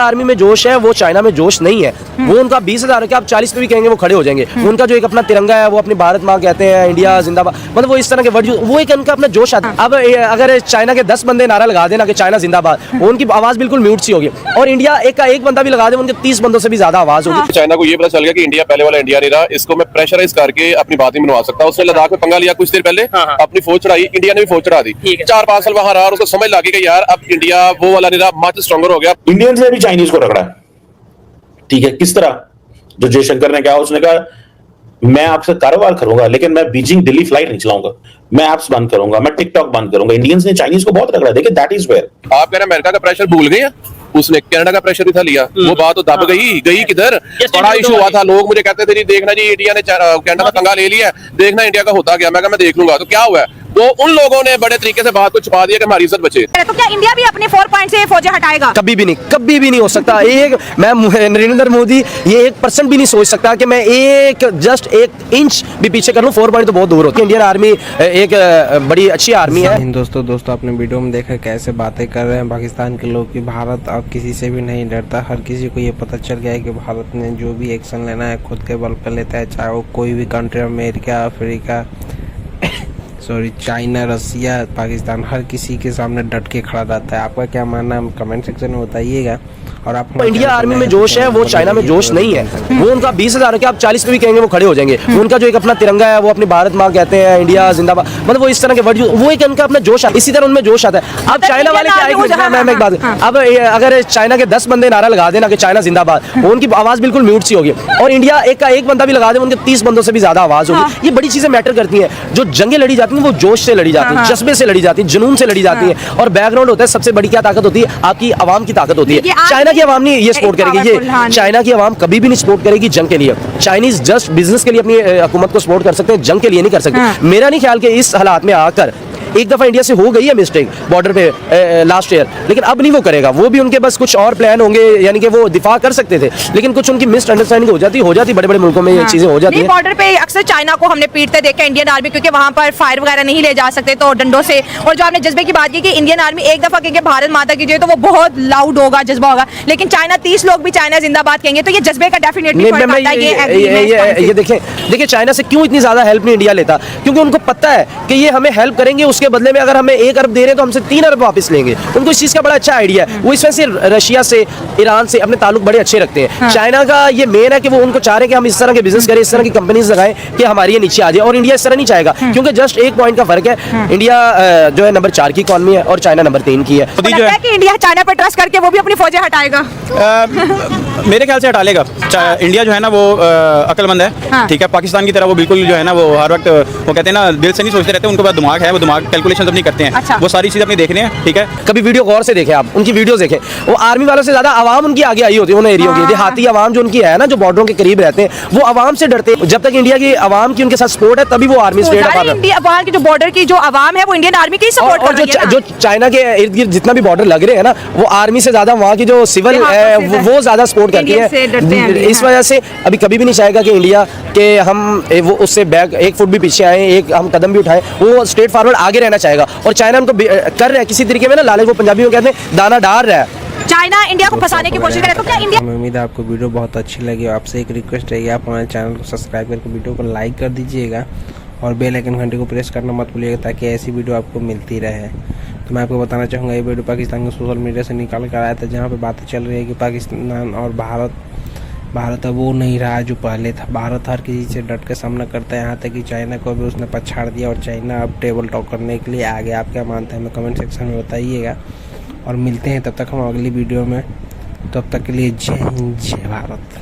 Army में जोश है वो चाइना में जोश नहीं है। वो उनका 20,000 है कि आप 40 पे भी कहेंगे वो खड़े हो जाएंगे। उनका जो एक अपना तिरंगा है वो अपनी भारत माँ कहते हैं, इंडिया जिंदाबाद, मतलब वो इस तरह के वर्ड, वो एक उनका अपना जोश आता है। अब अगर चाइना के 10 बंदे नारा लगा देना कि चाइना जिंदाबाद, उनकी आवाज बिल्कुल म्यूट सी होगी। और इंडिया एक बंदा भी लगा दे, उनके 30 बंदों से भी ज्यादा आवाज होगी। चाइना को ये पता चल गया कि इंडिया पहले वाला इंडिया नहीं रहा, इसको मैं प्रेशराइज करके अपनी बात ही मनवा सकता हूँ। उसने लद्दाख में पंगा लिया कुछ देर पहले, अपनी फौज चढ़ाई, इंडिया ने भी फौज चढ़ा दी, 4-5 साल वहां रहा और उसको समझ लगी कि यार अब इंडिया वो वाला नहीं रहा, मच स्ट्रॉन्गर हो गया। इंडियंस ने भी चाइनीज को रगड़ा, ठीक है। किस तरह? जो जयशंकर ने कहा, उसने कहा मैं आपसे कारोबार करूंगा लेकिन मैं बीजिंग दिल्ली फ्लाइट नहीं चलाऊंगा, मैं ऐप्स बंद करूंगा, मैं टिकटॉक बंद करूंगा। इंडियंस ने चाइनीज को बहुत रगड़ा। देखिए दैट इज वेयर आप कह रहे हैं अमेरिका का प्रेशर भूल गए, उसने कनाडा का प्रेशर भी था लिया, वो बात तो दब गई किधर। बड़ा इशू हुआ था, लोग मुझे कहते थे जी देखना जी इंडिया ने कनाडा का पंगा ले लिया, देखना इंडिया का होता गया। मैं देख लूंगा। तो क्या हुआ, वो उन लोगों ने बड़े तरीके से बात को छुपा दिया कि हमारी इज्जत बचे। तो क्या इंडिया भी अपने 4 पॉइंट से फौजें हटाएगा? कभी भी नहीं हो सकता। मैं नरेंद्र मोदी ये 1% भी नहीं सोच सकता कि मैं जस्ट 1 इंच भी पीछे कर लूं। 4 पॉइंट तो बहुत दूर होती है। इंडियन आर्मी एक बड़ी अच्छी आर्मी है। दोस्तों आपने वीडियो में देखा कैसे बातें कर रहे हैं पाकिस्तान के लोग कि भारत अब किसी से भी नहीं डरता। हर किसी को ये पता चल गया है कि भारत ने जो भी एक्शन लेना है खुद के बल पर लेता है, चाहे वो कोई भी कंट्री, अमेरिका, अफ्रीका चाइना, रसिया, पाकिस्तान, हर किसी के सामने डट के खड़ा रहता है। आपका क्या मानना है कमेंट सेक्शन में बताइएगा। और आप इंडिया आर्मी में जोश है वो चाइना में जोश नहीं है। वो उनका 20,000 है कि आप 40 पे भी कहेंगे वो खड़े हो जाएंगे। उनका जो एक अपना तिरंगा है वो अपनी भारत माँ कहते हैं, इंडिया जिंदाबाद, मतलब वो इस तरह के वर्ड, वो एक उनका अपना जोश आता है। इसी तरह उनमें जोश आता है। अब चाइना वाले क्या मैं एक बात, अब अगर चाइना के 10 बंदे नारा लगा देना कि चाइना जिंदाबाद, उनकी आवाज बिल्कुल म्यूट सी होगी। और इंडिया एक बंदा भी लगा दे, उनके 30 बंदों से भी ज्यादा आवाज होगी। ये बड़ी चीजें मैटर करती है। जो जंगें लड़ी जाती है वो जोश से लड़ी जाती है, जज्बे से लड़ी जाती है, जुनून से लड़ी जाती है। और बैकग्राउंड होता है, सबसे बड़ी क्या ताकत होती है? आपकी आवाम की ताकत होती है। चाइना की आवाम नहीं ये सपोर्ट करेगी, ये चाइना की आवाम कभी भी नहीं सपोर्ट करेगी जंग के लिए। चाइनीज जस्ट बिजनेस के लिए अपनी हुकूमत को सपोर्ट कर सकते हैं, जंग के लिए नहीं कर सकते। मेरा नहीं ख्याल कि इस हालात में आकर एक दफा इंडिया से हो गई है मिस्टेक बॉर्डर पे लास्ट ईयर, लेकिन अब नहीं वो करेगा। वो भी उनके बस कुछ और प्लान होंगे, यानी कि वो दिफा कर सकते थे, लेकिन कुछ उनकी मिसअंडरस्टैंडिंग हो जाती बड़े मुल्कों में ये चीजें हो जाती है। बॉर्डर पे अक्सर चाइना को हमने पीटते देखा इंडियन आर्मी, क्योंकि वहां पर फायर वगैरह नहीं ले जा सकते तो डंडों से। और जो आपने जज्बे की बात की कि इंडियन आर्मी एक दफा कहेंगे भारत माता की जय तो वो बहुत लाउड होगा, जज्बा होगा, लेकिन चाइना 30 लोग भी चाइना जिंदाबाद कहेंगे तो ये जज्बे का डेफिनेटली ये देखिए चाइना से क्यों इतनी ज्यादा हेल्प नहीं इंडिया लेता, क्योंकि उनको पता है कि ये हमें हेल्प करेंगे, उसके बदले में अगर हमें 1 अरब दे रहे हैं तो हमसे 3 अरब वापस लेंगे। उनको इस चीज का बड़ा अच्छा आइडिया है। वो इस वजह से रशिया से, ईरान से अपने ताल्लुक बड़े अच्छे रखते हैं। चाइना का ये मेन है कि वो उनको चाह रहे हैं कि हम इस तरह के बिजनेस करें, इस तरह की कंपनीज लगाएं कि हमारी ये नीचे आ जाए। और इंडिया इस तरह नहीं चाहेगा, क्योंकि जस्ट 1 पॉइंट का फर्क है। इंडिया जो है नंबर 4 की इकोनॉमी है और चाइना नंबर 3 की है। कि इंडिया चाइना पर ट्रस्ट करके वो भी अपनी फौजें हटाएगा? मेरे ख्याल से हटा लेगा। इंडिया जो है ना वो अक्लमंद है, ठीक है। पाकिस्तान की तरह वो बिल्कुल जो है ना वो हर वक्त वो कहते हैं ना दिल से नहीं सोचते रहते, उनके पास दिमाग है, वो दिमाग कैलकुलेशन अपनी करते हैं। अच्छा। वो सारी चीजें अपनी देखने हैं, ठीक है। कभी वीडियो गौर से देखें, आप उनकी वीडियोस देखें, वो आर्मी वालों से ज्यादा आवाम उनकी आगे आई होती है। उन एरियो की देहाती आवाम जो उनकी है ना, जो बॉर्डरों के करीब रहते हैं, वो आवाम से डरते हैं। जब तक इंडिया की आवाम की उनके साथ सपोर्ट है तभी वो आर्मी स्टेट वहाँ की जो बॉर्डर की जो आवाम है वो इंडियन आर्मी की सपोर्ट कर रही है। जो चाइना के इर्द गिर्द जितना भी बॉर्डर लग रहे हैं ना, वो आर्मी से ज्यादा वहाँ की जो सिविल है वो ज्यादा सपोर्ट करती है। इस वजह से अभी कभी भी नहीं चाहेगा कि इंडिया के हम वो उससे बैक 1 फुट भी पीछे आए, एक हम कदम भी उठाएं। वो स्ट्रेट फॉरवर्ड आगे रहना चाहेगा। और चाइना उनको कर रहा है किसी तरीके में ना, लाले वो पंजाबी में कहते हैं दाना डाल रहा है। चाइना इंडिया को फंसाने की कोशिश करे तो क्या इंडिया? हमें उम्मीद है आपको वीडियो बहुत अच्छी लगी। आपसे एक रिक्वेस्ट है कि आप हमारे चैनल को सब्सक्राइब करके वीडियो को लाइक कर दीजिएगा और बेल आइकन घंटे को प्रेस करना मत भूलिएगा, ताकि ऐसी वीडियो आपको मिलती रहे। तो मैं आपको बताना चाहूँगा ये वीडियो पाकिस्तान के सोशल मीडिया से निकाल कर आया था, जहाँ पे बातें चल रही है कि पाकिस्तान और भारत अब वो नहीं रहा जो पहले था। भारत हर किसी से डट के सामना करता है, यहाँ तक कि चाइना को भी उसने पछाड़ दिया और चाइना अब टेबल टॉक करने के लिए आ गया। आप क्या मानते हैं हमें कमेंट सेक्शन में बताइएगा। और मिलते हैं तब तक हम अगली वीडियो में। तब तक के लिए जय हिंद, जय भारत।